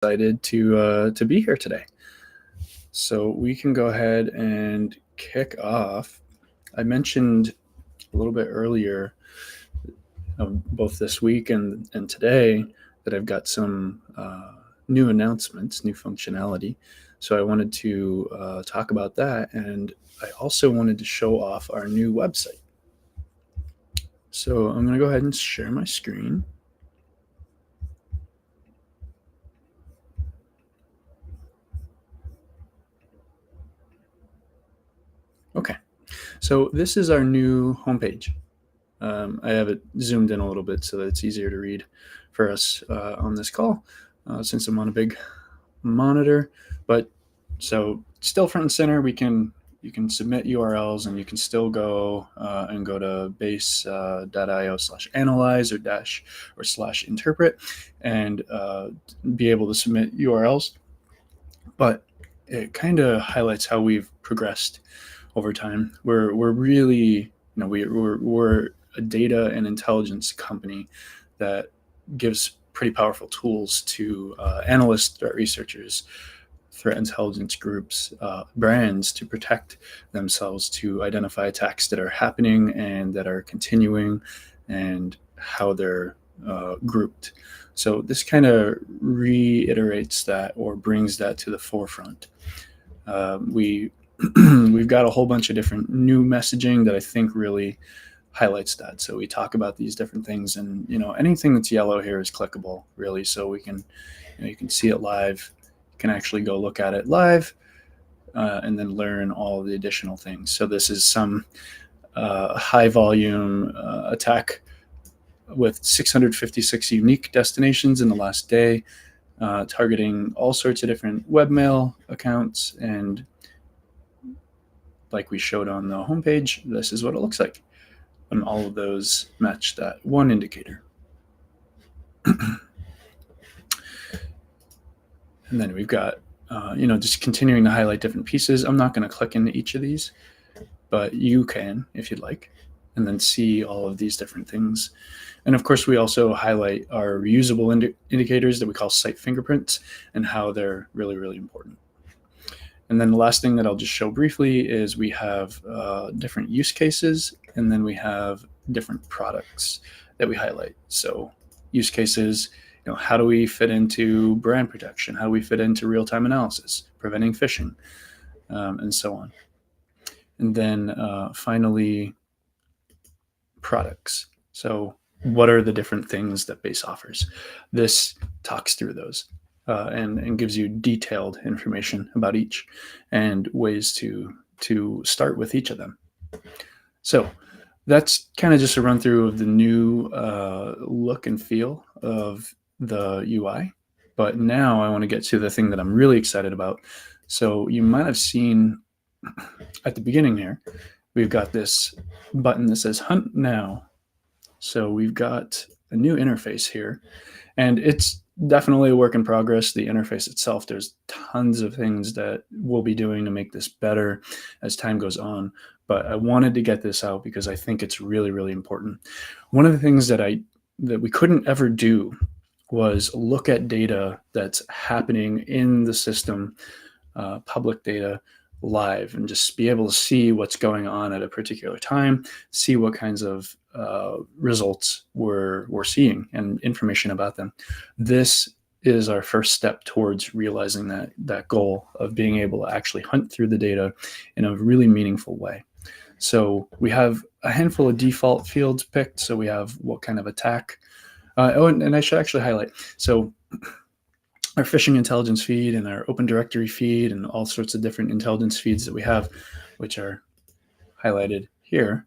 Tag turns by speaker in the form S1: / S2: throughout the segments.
S1: excited to be here today. So we can go ahead and kick off. I mentioned a little bit earlier, both this week and today, that I've got some new announcements, new functionality. So I wanted to talk about that, and I also wanted to show off our new website. So I'm going to go ahead and share my screen. Okay, so this is our new homepage. I have it zoomed in a little bit so that it's easier to read for us on this call, since I'm on a big monitor. But so still front and center, you can submit URLs, and you can still go and go to base.io/analyze or /interpret and be able to submit URLs. But it kind of highlights how we've progressed over time. We're really, we're a data and intelligence company that gives pretty powerful tools to analysts, threat researchers, threat intelligence groups, brands to protect themselves, to identify attacks that are happening and that are continuing, and how they're grouped. So this kind of reiterates that, or brings that to the forefront. We've got a whole bunch of different new messaging that I think really highlights that. So we talk about these different things, and anything that's yellow here is clickable, really. So we can, you can see it live. You can actually go look at it live, and then learn all the additional things. So this is some high volume attack with 656 unique destinations in the last day, targeting all sorts of different webmail accounts. And like we showed on the homepage, this is what it looks like when all of those match that one indicator. And then we've got, just continuing to highlight different pieces. I'm not going to click into each of these, but you can if you'd like, and then see all of these different things. And of course, we also highlight our reusable indicators that we call site fingerprints, and how they're really, really important. And then the last thing that I'll just show briefly is we have different use cases, and then we have different products that we highlight. So use cases, how do we fit into brand protection? How do we fit into real-time analysis, preventing phishing, and so on. And then finally, products. So what are the different things that Base offers? This talks through those. And gives you detailed information about each, and ways to start with each of them. So that's kind of just a run through of the new look and feel of the UI. But now I want to get to the thing that I'm really excited about. So you might have seen at the beginning here, we've got this button that says Hunt Now. So we've got a new interface here, and it's definitely a work in progress. The interface itself, there's tons of things that we'll be doing to make this better as time goes on. But I wanted to get this out because I think it's really, really important. One of the things that we couldn't ever do was look at data that's happening in the system, public data, live, and just be able to see what's going on at a particular time, see what kinds of results we're seeing and information about them. This is our first step towards realizing that goal of being able to actually hunt through the data in a really meaningful way. So we have a handful of default fields picked. So we have what kind of attack. And I should actually highlight. So our phishing intelligence feed and our open directory feed and all sorts of different intelligence feeds that we have, which are highlighted here,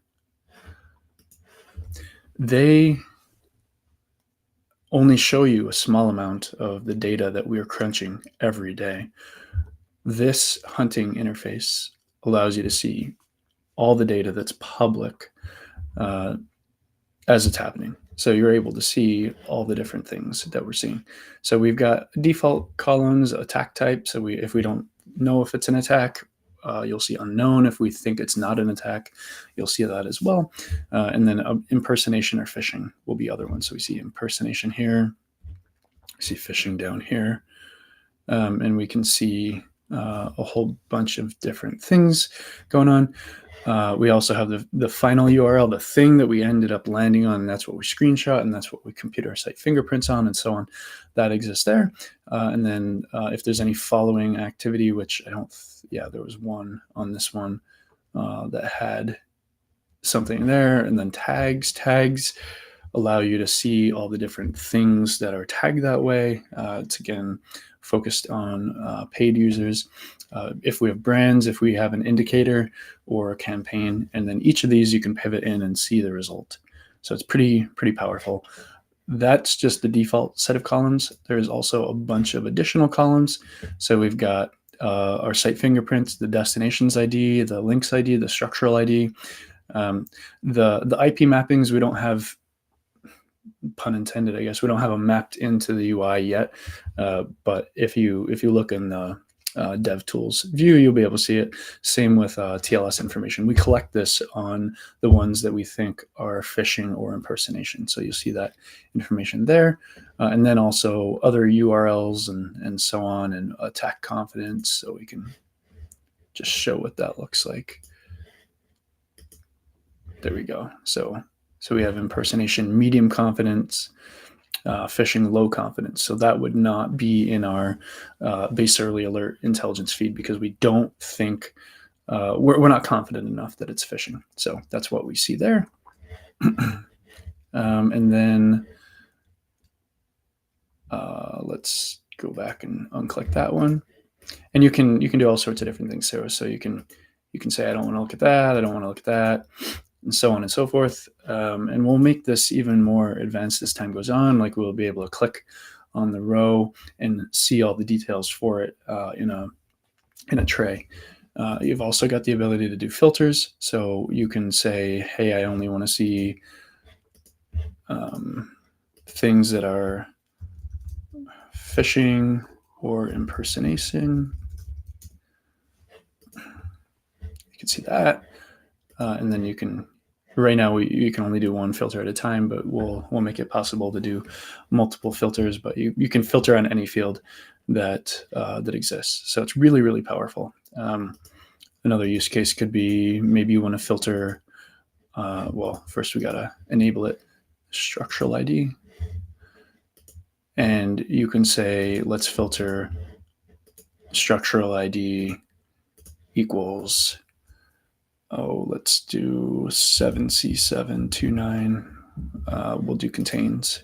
S1: they only show you a small amount of the data that we're crunching every day. This hunting interface allows you to see all the data that's public as it's happening. So you're able to see all the different things that we're seeing. So we've got default columns, attack type. So if we don't know if it's an attack, you'll see unknown. If we think it's not an attack, you'll see that as well. And then impersonation or phishing will be other ones. So we see impersonation here, we see phishing down here. and we can see a whole bunch of different things going on. We also have the final URL, the thing that we ended up landing on, and that's what we screenshot, and that's what we compute our site fingerprints on, and so on. That exists there. And then if there's any following activity, which I don't, yeah, there was one on this one that had something there, and then tags. Tags allow you to see all the different things that are tagged that way. It's again focused on paid users. If we have brands, if we have an indicator or a campaign, and then each of these you can pivot in and see the result. So it's pretty powerful. That's just the default set of columns. There's also a bunch of additional columns. So we've got our site fingerprints, the destinations ID, the links ID, the structural ID. The IP mappings, we don't have, pun intended, I guess, we don't have them mapped into the UI yet. But if you look in the DevTools view, you'll be able to see it. Same with TLS information. We collect this on the ones that we think are phishing or impersonation. So you'll see that information there. And then also other URLs and so on, and attack confidence. So we can just show what that looks like. There we go. So we have impersonation, medium confidence, phishing, low confidence. So that would not be in our base early alert intelligence feed because we don't think, we're not confident enough that it's phishing. So that's what we see there. And then let's go back and unclick that one. And you can do all sorts of different things, Sarah. So you can say, I don't want to look at that. I don't want to look at that, and so on and so forth. And we'll make this even more advanced as time goes on. Like we'll be able to click on the row and see all the details for it in a tray. You've also got the ability to do filters. So you can say, hey, I only want to see things that are phishing or impersonation. You can see that. And then you can, right now you can only do one filter at a time, but we'll make it possible to do multiple filters. But you can filter on any field that exists. So it's really, really powerful. Another use case could be maybe you want to filter. Well, first we gotta enable it. Structural ID, and you can say let's filter structural ID equals. Oh, let's do 7C729. We'll do contains.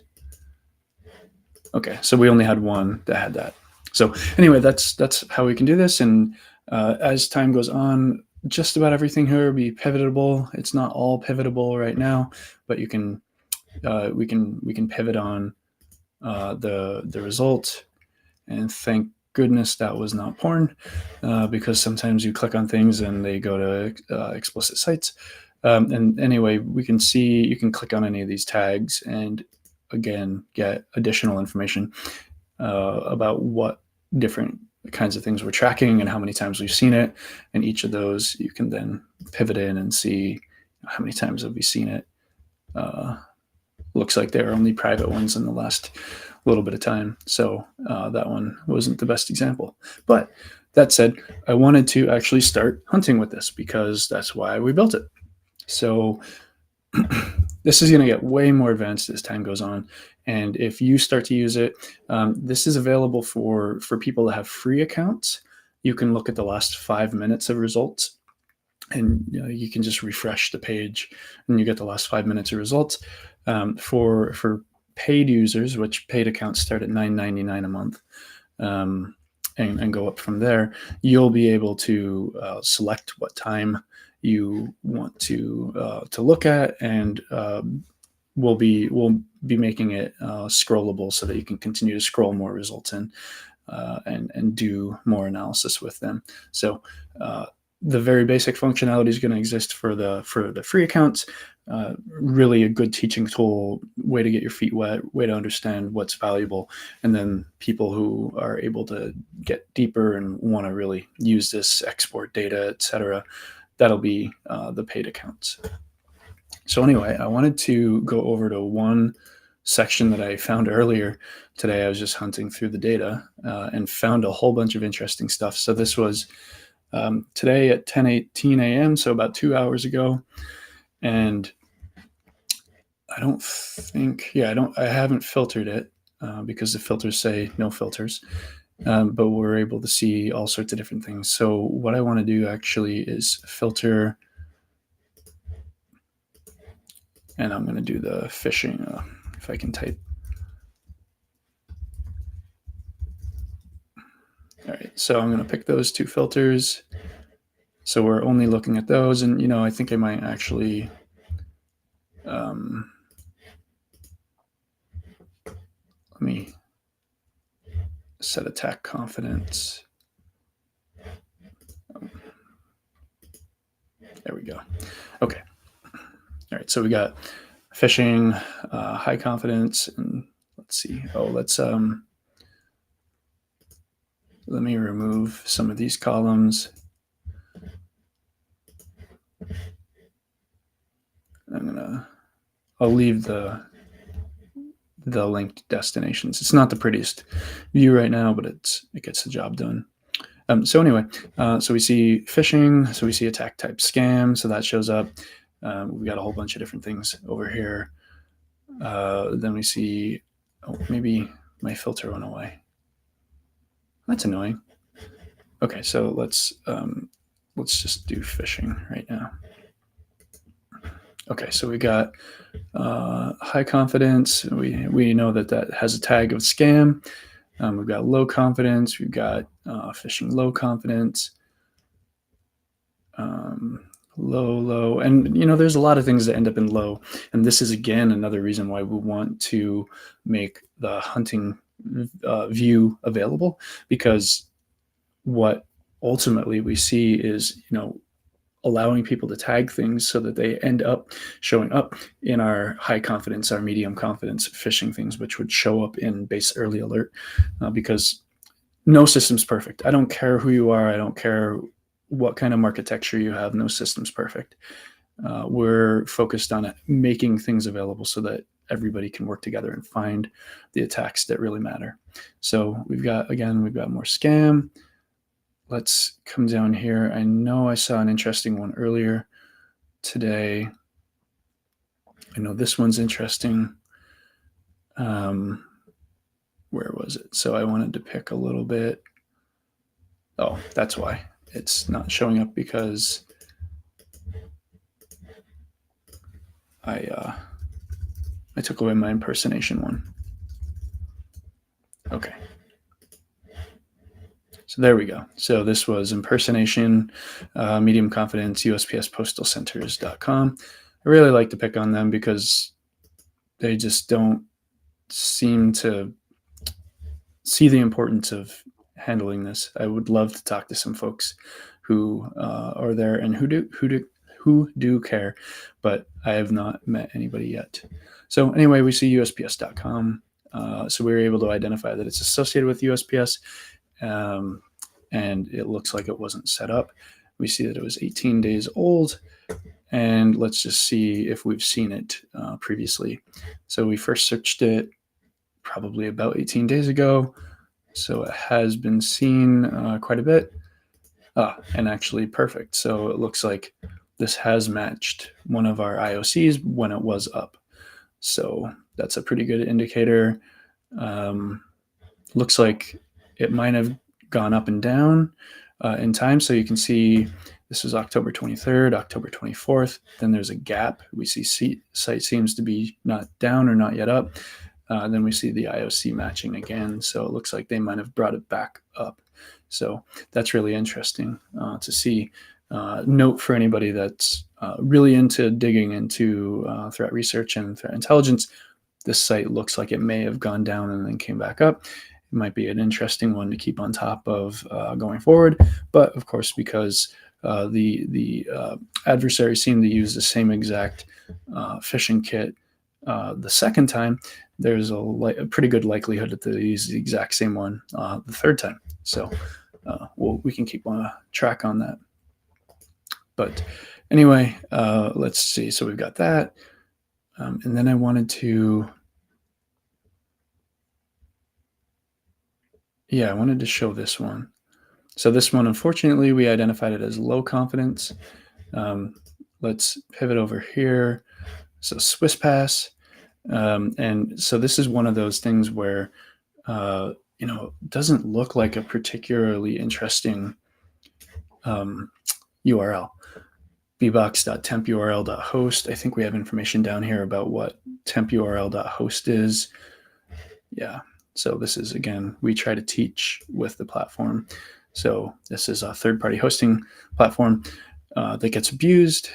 S1: Okay, so we only had one that had that. So anyway, that's how we can do this. And as time goes on, just about everything here will be pivotable. It's not all pivotable right now, but you can we can pivot on the result. And thank goodness that was not porn, because sometimes you click on things and they go to explicit sites. And anyway, we can see, you can click on any of these tags and again get additional information about what different kinds of things we're tracking and how many times we've seen it. And each of those you can then pivot in and see how many times have we seen it. Looks like there are only private ones in the last little bit of time. So that one wasn't the best example. But that said, I wanted to actually start hunting with this because that's why we built it. So this is going to get way more advanced as time goes on. And if you start to use it, this is available for people that have free accounts. You can look at the last 5 minutes of results, and you can just refresh the page and you get the last 5 minutes of results. For paid users, which paid accounts start at $9.99 a month, and go up from there, you'll be able to select what time you want to look at, and we'll be making it scrollable so that you can continue to scroll more results in and do more analysis with them. So the very basic functionality is going to exist for the free accounts. Really a good teaching tool, way to get your feet wet, way to understand what's valuable. And then people who are able to get deeper and want to really use this, export data, etc., that'll be the paid accounts. So anyway, I wanted to go over to one section that I found earlier today. I was just hunting through the data and found a whole bunch of interesting stuff. So this was today at 10:18 a.m., so about 2 hours ago. And I haven't filtered it because the filters say no filters. But we're able to see all sorts of different things. So what I want to do actually is filter, and I'm going to do the fishing. If I can type. All right, so I'm going to pick those two filters. So we're only looking at those, and I think I might actually let me set attack confidence. There we go. Okay. All right, so we got fishing, high confidence, and let's see. Let me remove some of these columns. I'll leave the linked destinations. It's not the prettiest view right now, but it gets the job done. So anyway, so we see phishing, so we see attack type scam, so that shows up. We got a whole bunch of different things over here. Then we see, maybe my filter went away. That's annoying. Okay, so let's just do phishing right now. Okay, so we got high confidence. We know that has a tag of scam. We've got low confidence. We've got phishing low confidence. Low, and there's a lot of things that end up in low, and this is again another reason why we want to make the hunting view available, because what ultimately we see is allowing people to tag things so that they end up showing up in our high confidence, our medium confidence phishing things, which would show up in base early alert, because no system's perfect. I don't care who you are. I don't care what kind of architecture you have. No system's perfect. We're focused on making things available so that everybody can work together and find the attacks that really matter. So we've got more scam. Let's come down here. I know I saw an interesting one earlier today. I know this one's interesting. Where was it? So I wanted to pick a little bit. Oh, that's why it's not showing up, because I took away my impersonation one. Okay. So there we go. So this was impersonation, medium confidence, USPSpostalcenters.com. I really like to pick on them because they just don't seem to see the importance of handling this. I would love to talk to some folks who are there and who do care, but I have not met anybody yet. So anyway, we see USPS.com. So we were able to identify that it's associated with USPS, and it looks like it wasn't set up. We see that it was 18 days old, and let's just see if we've seen it previously. So we first searched it probably about 18 days ago. So it has been seen quite a bit. And actually perfect. So it looks like this has matched one of our IOCs when it was up. So that's a pretty good indicator. Looks like it might have gone up and down in time. So you can see this was October 23rd, October 24th. Then there's a gap. We see site seems to be not down or not yet up. Then we see the IOC matching again. So it looks like they might have brought it back up. So that's really interesting to see. Note for anybody that's really into digging into threat research and threat intelligence, this site looks like it may have gone down and then came back up. It might be an interesting one to keep on top of going forward. But of course, because the adversaries seem to use the same exact phishing kit the second time, there's a pretty good likelihood that they use the exact same one the third time. So we can keep on track on that. But anyway, let's see. So we've got that. And then I wanted to Yeah, I wanted to show this one. So this one, unfortunately, we identified it as low confidence. Let's pivot over here. So SwissPass. And so this is one of those things where, doesn't look like a particularly interesting URL. bbox.tempurl.host. I think we have information down here about what tempurl.host is. Yeah. So this is, again, we try to teach with the platform. So this is a third-party hosting platform that gets abused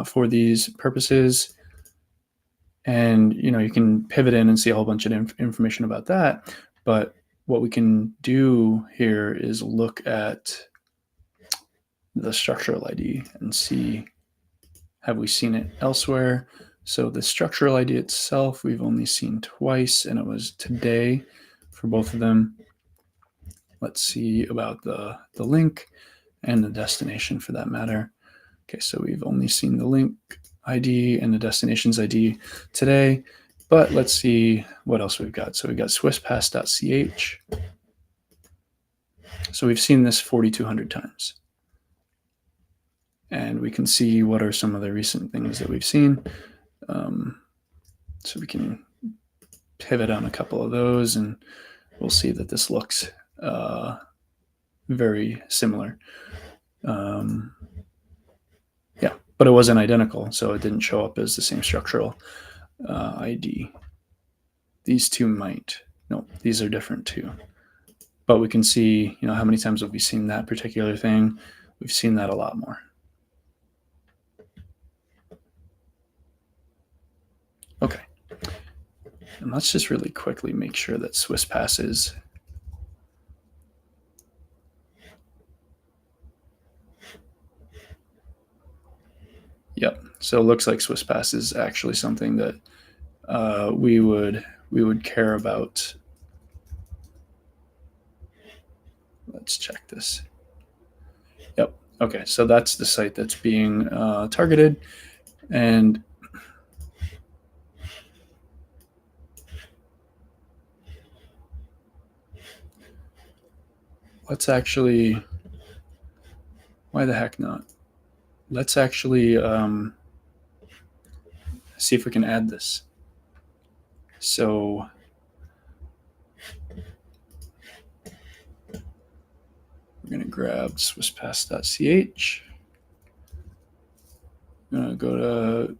S1: for these purposes. And, you can pivot in and see a whole bunch of information about that. But what we can do here is look at the structural ID and see, have we seen it elsewhere? So the structural ID itself, we've only seen twice, and it was today for both of them. Let's see about the link and the destination for that matter. Okay, so we've only seen the link ID and the destination's ID today, but let's see what else we've got. So we've got swisspass.ch. So we've seen this 4,200 times. And we can see what are some of the recent things that we've seen. So we can pivot on a couple of those, and we'll see that this looks very similar. Yeah, but it wasn't identical, so it didn't show up as the same structural ID. These two might. No, these are different too. But we can see, how many times have we seen that particular thing? We've seen that a lot more. Okay. And let's just really quickly make sure that SwissPass is. Yep. So it looks like SwissPass is actually something that we would care about. Let's check this. Yep. Okay. So that's the site that's being targeted, and let's actually. Why the heck not? Let's actually see if we can add this. So we're going to grab swisspass.ch. I'm going to go to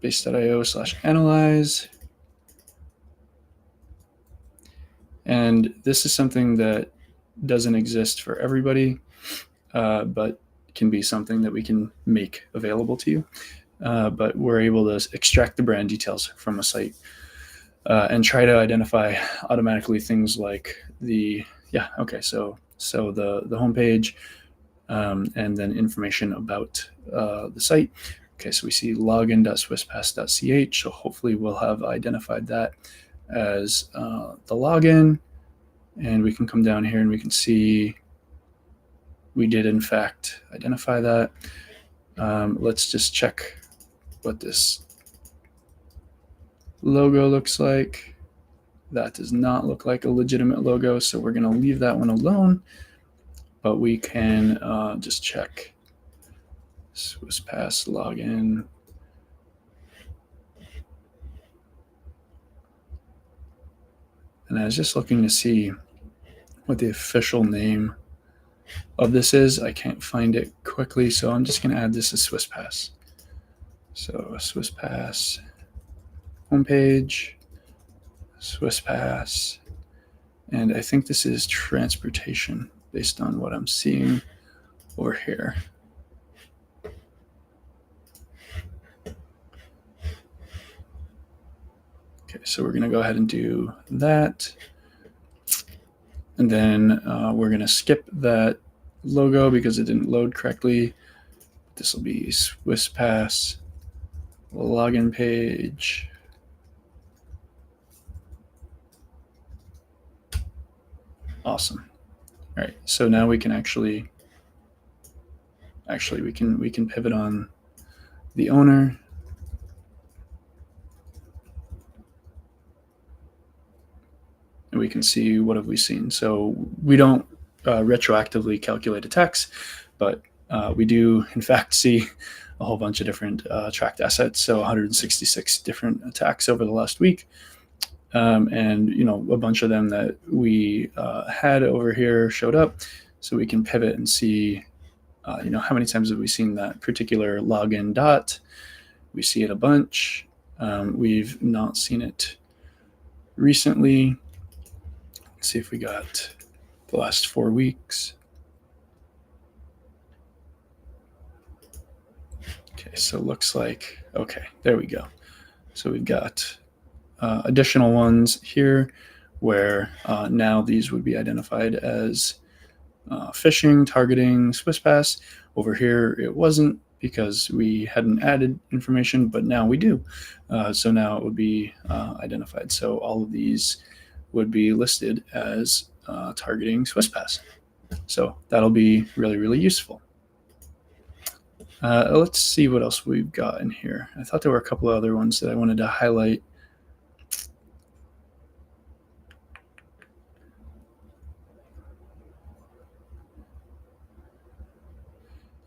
S1: base.io/analyze. And this is something that doesn't exist for everybody, but can be something that we can make available to you. But we're able to extract the brand details from a site and try to identify automatically things like so the homepage and then information about the site. Okay, so we see login.swisspass.ch, so hopefully we'll have identified that as the login, and we can come down here and we can see we did in fact identify that. Let's just check what this logo looks like. That does not look like a legitimate logo, so we're going to leave that one alone, but we can just check SwissPass login. And I was just looking to see what the official name of this is. I can't find it quickly, so I'm just going to add this as SwissPass. So SwissPass homepage, SwissPass, and I think this is transportation based on what I'm seeing over here. Okay, so we're going to go ahead and do that. And then we're going to skip that logo because it didn't load correctly. This will be SwissPass login page. Awesome. All right, so now we can actually we can pivot on the owner. and we can see what have we seen. So we don't retroactively calculate attacks, but we do in fact see a whole bunch of different tracked assets. So 166 different attacks over the last week. And a bunch of them that we had over here showed up, so we can pivot and see how many times have we seen that particular login dot. We see it a bunch. We've not seen it recently. Let's see if we got the last 4 weeks. Okay, so it looks like, okay, there we go. So we've got additional ones here where now these would be identified as phishing, targeting, SwissPass. Over here it wasn't because we hadn't added information, but now we do. So now it would be identified. So all of these would be listed as targeting SwissPass. So that'll be really, really useful. Let's see what else we've got in here. I thought there were a couple of other ones that I wanted to highlight.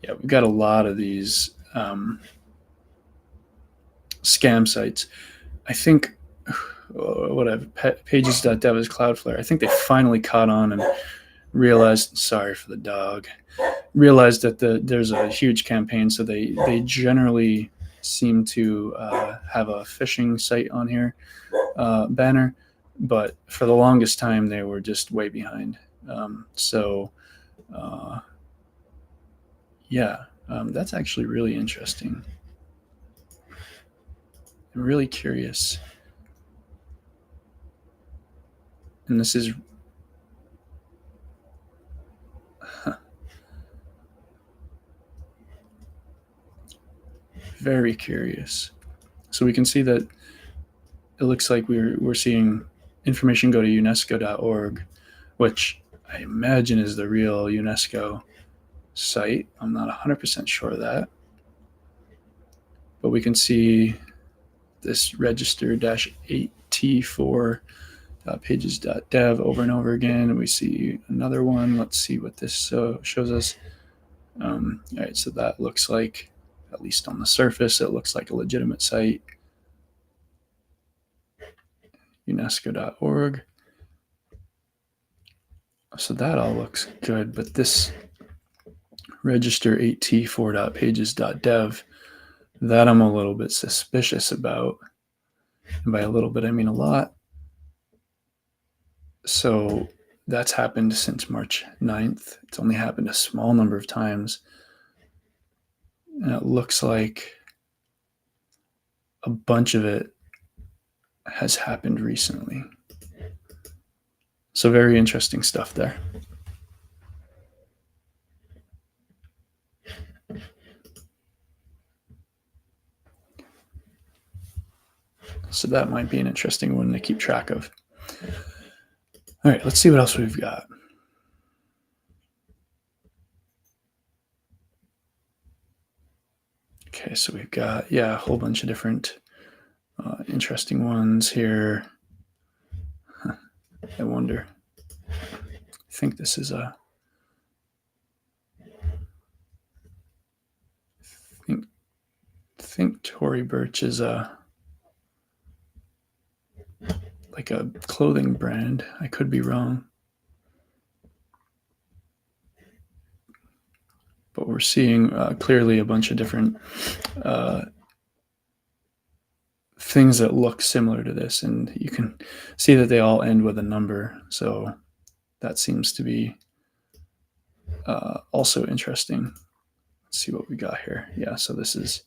S1: Yeah, we've got a lot of these scam sites. I think whatever, pages.dev is Cloudflare. I think they finally caught on and realized, sorry for the dog, realized that there's a huge campaign. So they generally seem to have a phishing site on here banner, but for the longest time they were just way behind. That's actually really interesting. I'm really curious. And this is very curious. So we can see that it looks like we're seeing information go to UNESCO.org, which I imagine is the real UNESCO site. I'm not 100% sure of that. But we can see this register-8t4.pages.dev over and over again. We see another one. Let's see what this shows us. All right, so that looks like, at least on the surface, it looks like a legitimate site. UNESCO.org. So that all looks good, but this register8t4.pages.dev, that I'm a little bit suspicious about. And by a little bit, I mean a lot. So that's happened since March 9th. It's only happened a small number of times. And it looks like a bunch of it has happened recently. So very interesting stuff there. So that might be an interesting one to keep track of. All right, let's see what else we've got. Okay, so we've got, a whole bunch of different interesting ones here. I wonder. I think this is I think Tory Burch is like a clothing brand. I could be wrong. But we're seeing clearly a bunch of different things that look similar to this, and you can see that they all end with a number. So that seems to be also interesting. Let's see what we got here. Yeah, so this is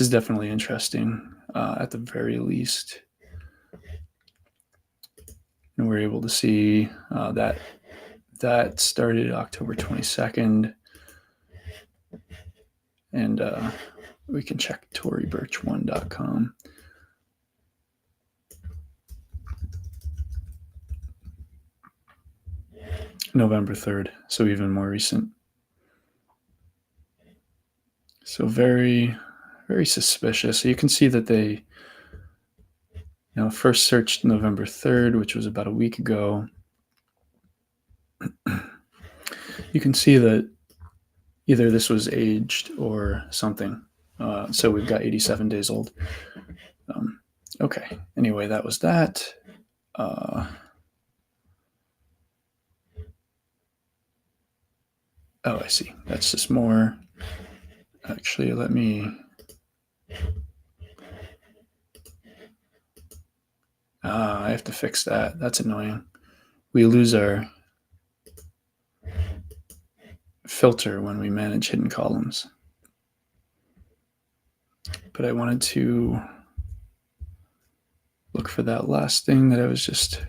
S1: definitely interesting at the very least. And we're able to see that started October 22nd. And we can check torybirch1.com. November 3rd, so even more recent. So very, very suspicious. So you can see that they First searched November 3rd, which was about a week ago. You can see that either this was aged or something. So we've got 87 days old. Okay. Anyway, that was that. Oh, I see. That's just more. Actually, let me. I have to fix that. That's annoying. We lose our filter when we manage hidden columns. But I wanted to look for that last thing that I was just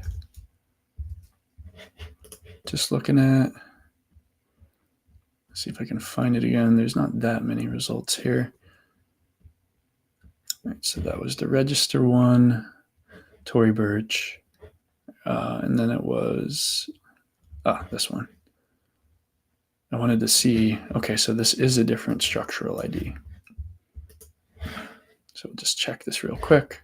S1: looking at. See if I can find it again. There's not that many results here. All right, so that was the register one, Tory Burch, and then it was this one. I wanted to see, okay, so this is a different structural ID. So we'll just check this real quick.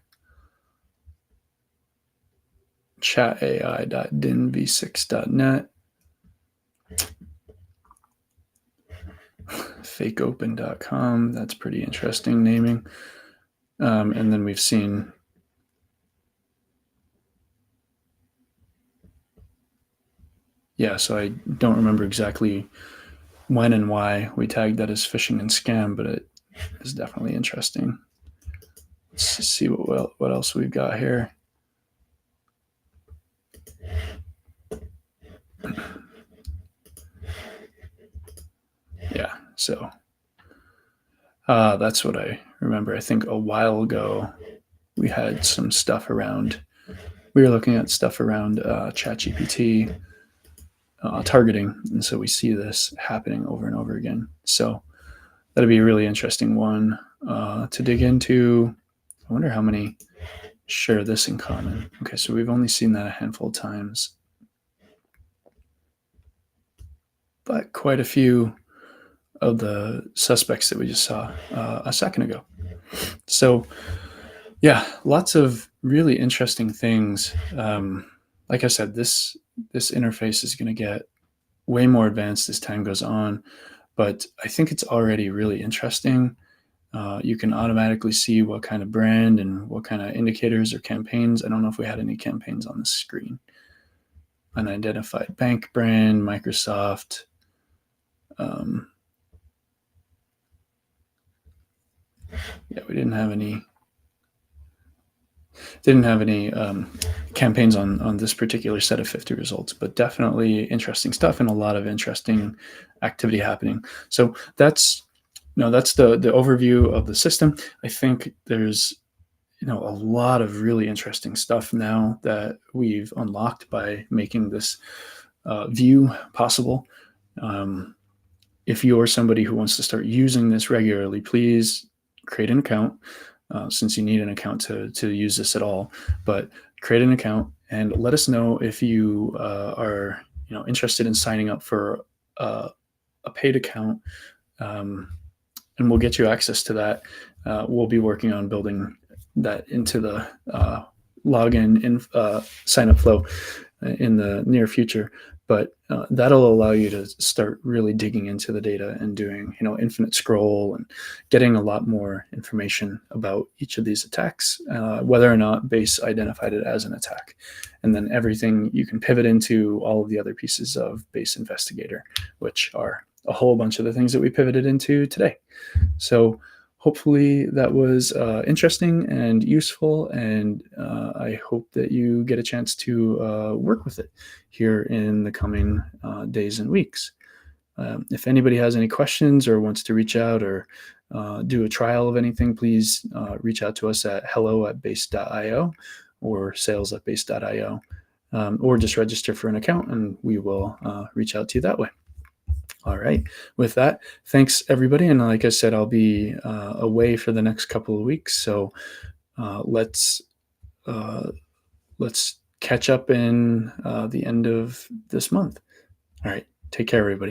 S1: chatai.dinv6.net, fakeopen.com. That's pretty interesting naming. And then we've seen so I don't remember exactly when and why we tagged that as phishing and scam, but it is definitely interesting. Let's see what else we've got here. Yeah, so that's what I remember. I think a while ago we had some stuff around. We were looking at stuff around ChatGPT targeting, and so we see this happening over and over again. So that'd be a really interesting one to dig into. I wonder how many share this in common. Okay, so we've only seen that a handful of times, but quite a few of the suspects that we just saw a second ago. So yeah, lots of really interesting things. Like I said, this interface is going to get way more advanced as time goes on, but I think it's already really interesting. You can automatically see what kind of brand and what kind of indicators or campaigns. I don't know if we had any campaigns on the screen. Unidentified bank brand, Microsoft. We didn't have any campaigns on this particular set of 50 results, but definitely interesting stuff and a lot of interesting activity happening. So that's the overview of the system. I think there's a lot of really interesting stuff now that we've unlocked by making this view possible. If you're somebody who wants to start using this regularly, please create an account, since you need an account to use this at all. But create an account and let us know if you are interested in signing up for a paid account, and we'll get you access to that. We'll be working on building that into the login and sign up flow in the near future. But that'll allow you to start really digging into the data and doing, infinite scroll and getting a lot more information about each of these attacks, whether or not Base identified it as an attack. And then everything you can pivot into all of the other pieces of Base Investigator, which are a whole bunch of the things that we pivoted into today. So hopefully that was interesting and useful, and I hope that you get a chance to work with it here in the coming days and weeks. If anybody has any questions or wants to reach out or do a trial of anything, please reach out to us at hello@base.io or sales@base.io, or just register for an account and we will reach out to you that way. All right. With that, thanks everybody. And like I said, I'll be away for the next couple of weeks. So let's catch up in the end of this month. All right. Take care, everybody.